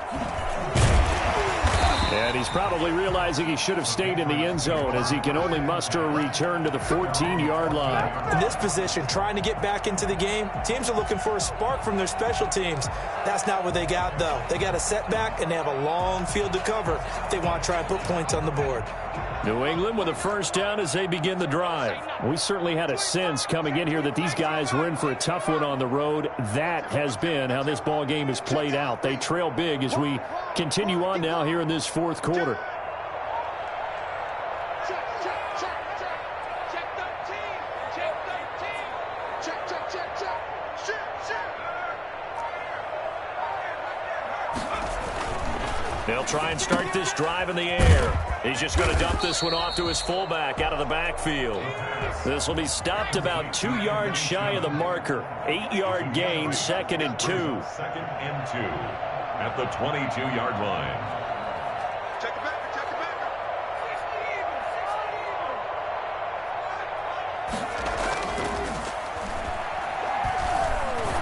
And he's probably realizing he should have stayed in the end zone as he can only muster a return to the 14-yard line. In this position, trying to get back into the game, teams are looking for a spark from their special teams. That's not what they got, though. They got a setback, and they have a long field to cover if they want to try and put points on the board. New England with a first down as they begin the drive. We certainly had a sense coming in here that these guys were in for a tough one on the road. That has been how this ball game has played out. They trail big as we continue on now here in this fourth quarter. They'll try and start this drive in the air. He's just going to dump this one off to his fullback out of the backfield. This will be stopped about 2 yards shy of the marker. 8-yard gain, 2nd and 2. 2nd and 2 at the 22-yard line. Check the back.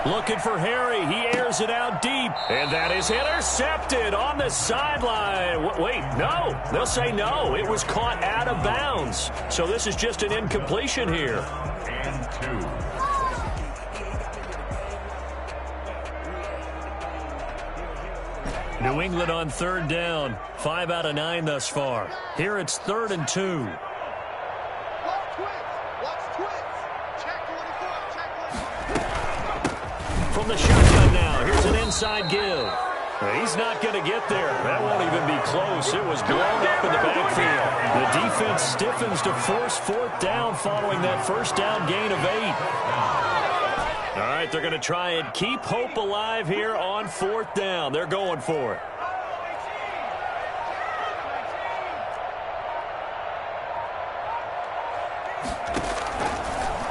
Looking for Harry. He airs it out deep. And that is intercepted on the sideline. Wait, no. They'll say no. It was caught out of bounds. So this is just an incompletion here. And 2. New England on 3rd down. 5 out of 9 thus far. Here it's 3rd and 2. From the shotgun now. Here's an inside give. He's not going to get there. That won't even be close. It was blown up in the backfield. The defense stiffens to force 4th down following that first down gain of 8. All right, they're going to try and keep hope alive here on 4th down. They're going for it.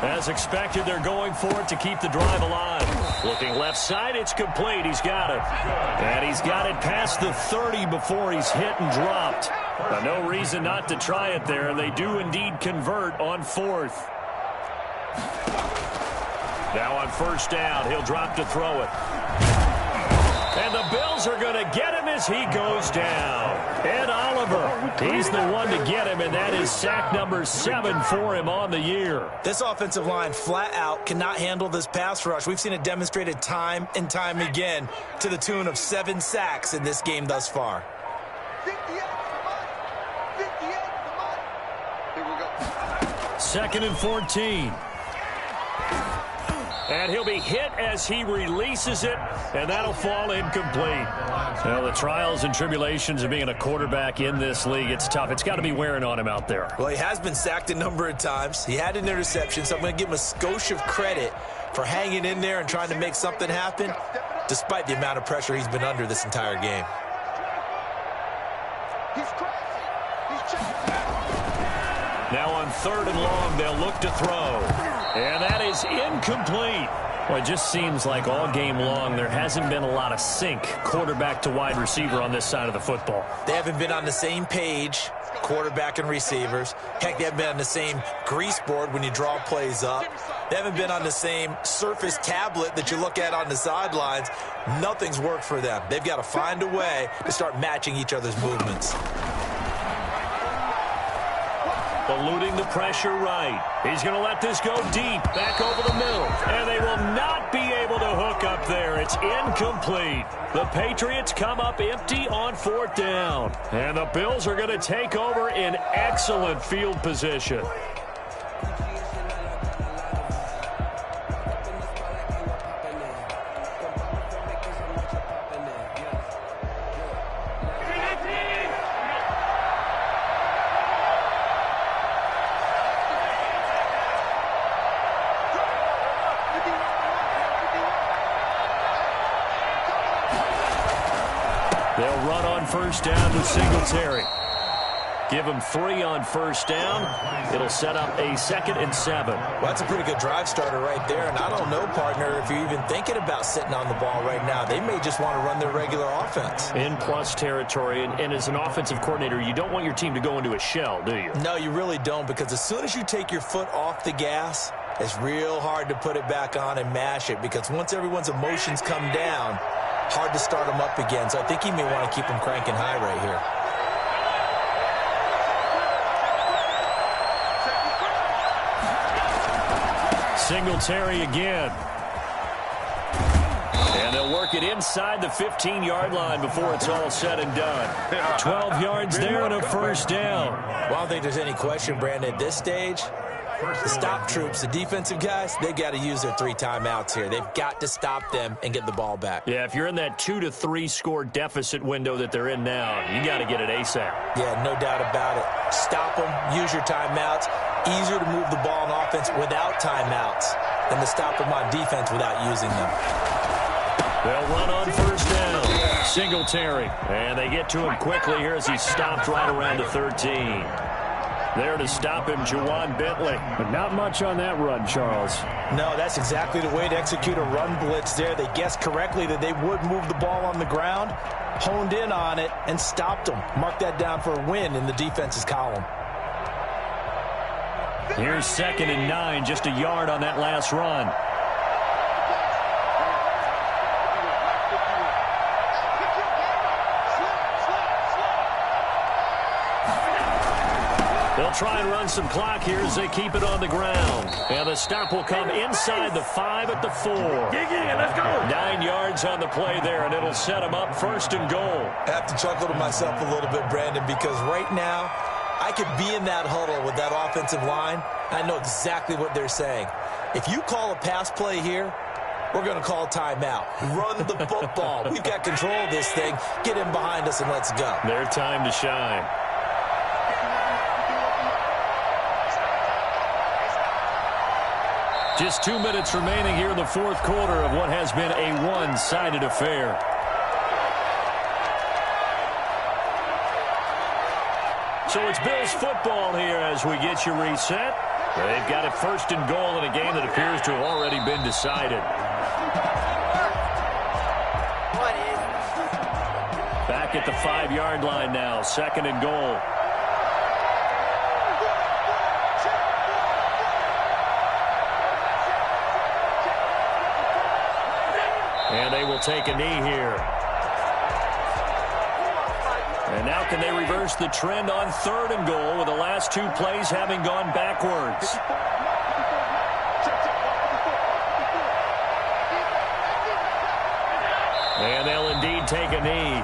As expected, they're going for it to keep the drive alive. Looking left side, it's complete. He's got it. And he's got it past the 30 before he's hit and dropped. No reason not to try it there, and they do indeed convert on 4th. Now on 1st down, he'll drop to throw it. And the Bills are going to get him as he goes down. Ed Oliver, he's the one to get him, and that is sack number 7 for him on the year. This offensive line flat out cannot handle this pass rush. We've seen it demonstrated time and time again to the tune of 7 sacks in this game thus far. 2nd and 14. And he'll be hit as he releases it, and that'll fall incomplete. Well, the trials and tribulations of being a quarterback in this league, it's tough. It's got to be wearing on him out there. Well, he has been sacked a number of times. He had an interception, so I'm going to give him a skosh of credit for hanging in there and trying to make something happen, despite the amount of pressure he's been under this entire game. Now on 3rd and long, they'll look to throw. And that is incomplete. Well, it just seems like all game long there hasn't been a lot of sync quarterback to wide receiver on this side of the football. They haven't been on the same page, quarterback and receivers. Heck, they haven't been on the same grease board when you draw plays up. They haven't been on the same Surface tablet that you look at on the sidelines. Nothing's worked for them. They've got to find a way to start matching each other's movements. Eluding the pressure right. He's going to let this go deep, back over the middle. And they will not be able to hook up there. It's incomplete. The Patriots come up empty on 4th down. And the Bills are going to take over in excellent field position. They'll run on first down with Singletary. Give him 3 on first down. It'll set up a 2nd and 7. Well, that's a pretty good drive starter right there. And I don't know, partner, if you're even thinking about sitting on the ball right now. They may just want to run their regular offense. In plus territory. And as an offensive coordinator, you don't want your team to go into a shell, do you? No, you really don't, because as soon as you take your foot off the gas, it's real hard to put it back on and mash it, because once everyone's emotions come down, hard to start them up again. So I think he may want to keep them cranking high right here. Singletary again. And they'll work it inside the 15-yard line before it's all said and done. 12 yards there and a first down. Well, I don't think there's any question, Brandon, at this stage. The stop troops, the defensive guys, they got to use their 3 timeouts here. They've got to stop them and get the ball back. Yeah, if you're in that 2 to 3 score deficit window that they're in now, you got to get it ASAP. Yeah, no doubt about it. Stop them, use your timeouts. Easier to move the ball on offense without timeouts than to stop them on defense without using them. They'll run on first down. Singletary. And they get to him quickly here as he stopped right around the 13. There to stop him, Juwan Bentley. But not much on that run, Charles. No, that's exactly the way to execute a run blitz there. They guessed correctly that they would move the ball on the ground, honed in on it, and stopped them. Mark that down for a win in the defense's column. Here's 2nd and 9, just a yard on that last run. They'll try and run some clock here as they keep it on the ground. And the stop will come inside the 5 at the 4. Dig in, let's go. 9 yards on the play there, and it'll set them up 1st and goal. I have to chuckle to myself a little bit, Brandon, because right now I could be in that huddle with that offensive line. I know exactly what they're saying. If you call a pass play here, we're going to call a timeout. Run the football. We've got control of this thing. Get in behind us and let's go. Their time to shine. Just 2 minutes remaining here in the 4th quarter of what has been a one-sided affair. So it's Bills football here as we get you reset. They've got it 1st and goal in a game that appears to have already been decided. Back at the 5-yard line now, 2nd and goal. And they will take a knee here. And now can they reverse the trend on 3rd and goal with the last 2 plays having gone backwards? And they'll indeed take a knee.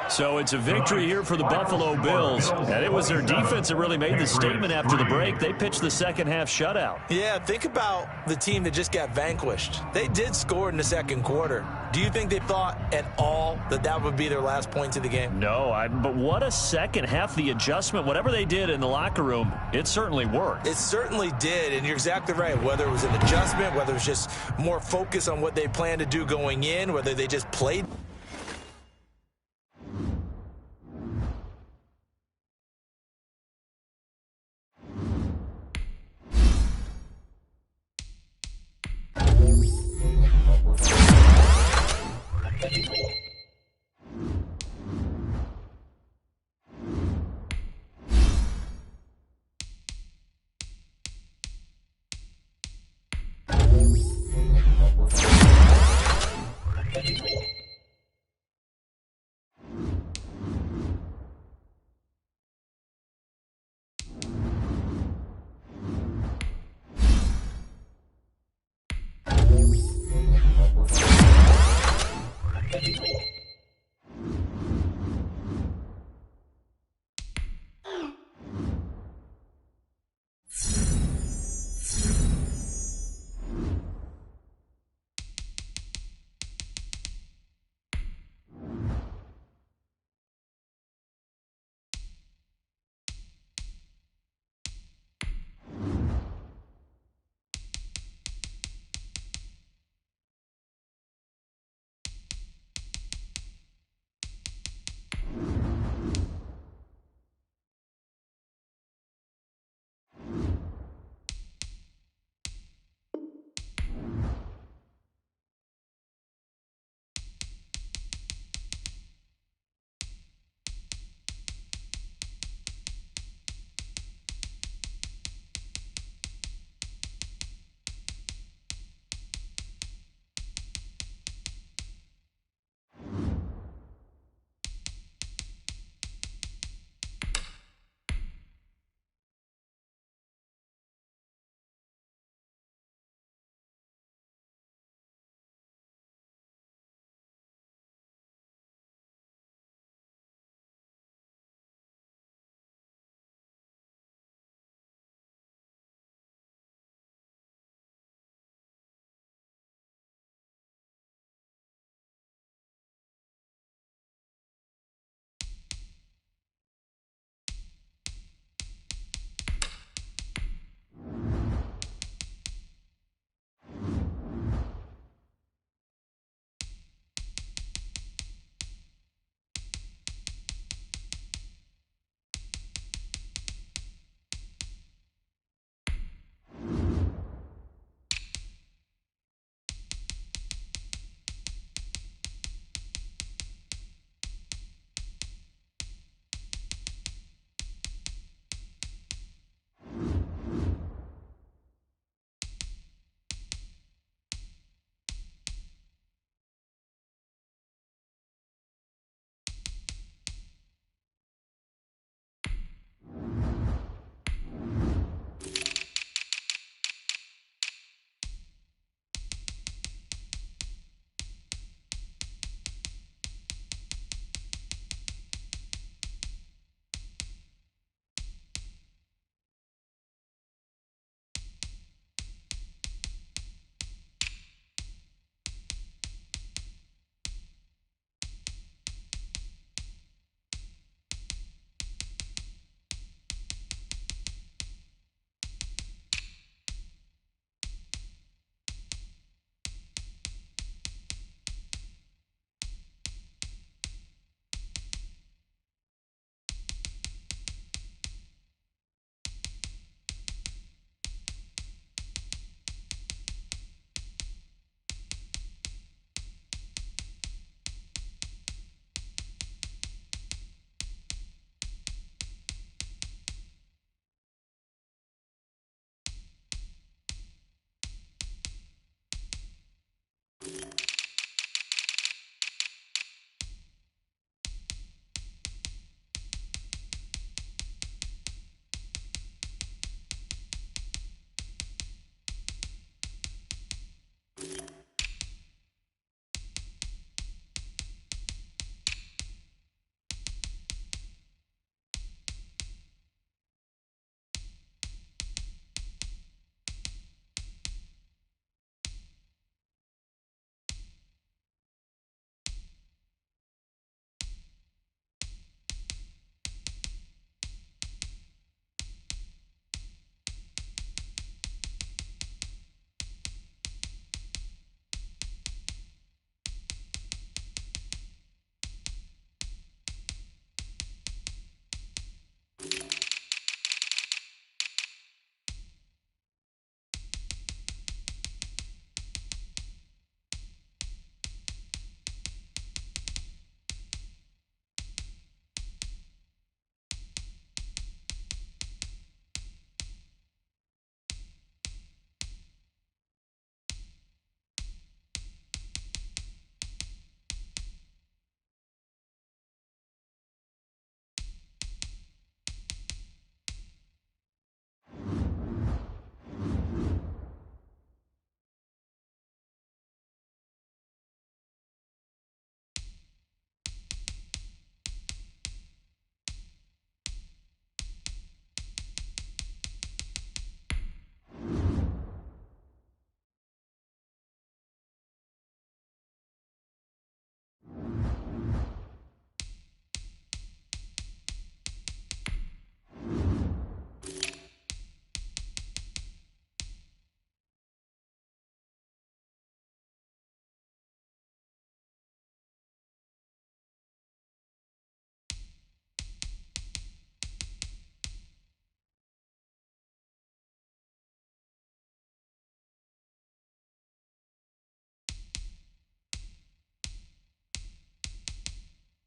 So it's a victory here for the Buffalo Bills. And it was their defense that really made the statement after the break. They pitched the second-half shutout. Yeah, think about the team that just got vanquished. They did score in the 2nd quarter. Do you think they thought at all that that would be their last points of the game? No, but what a second half. The adjustment, whatever they did in the locker room, it certainly worked. It certainly did, and you're exactly right. Whether it was an adjustment, whether it was just more focus on what they planned to do going in, whether they just played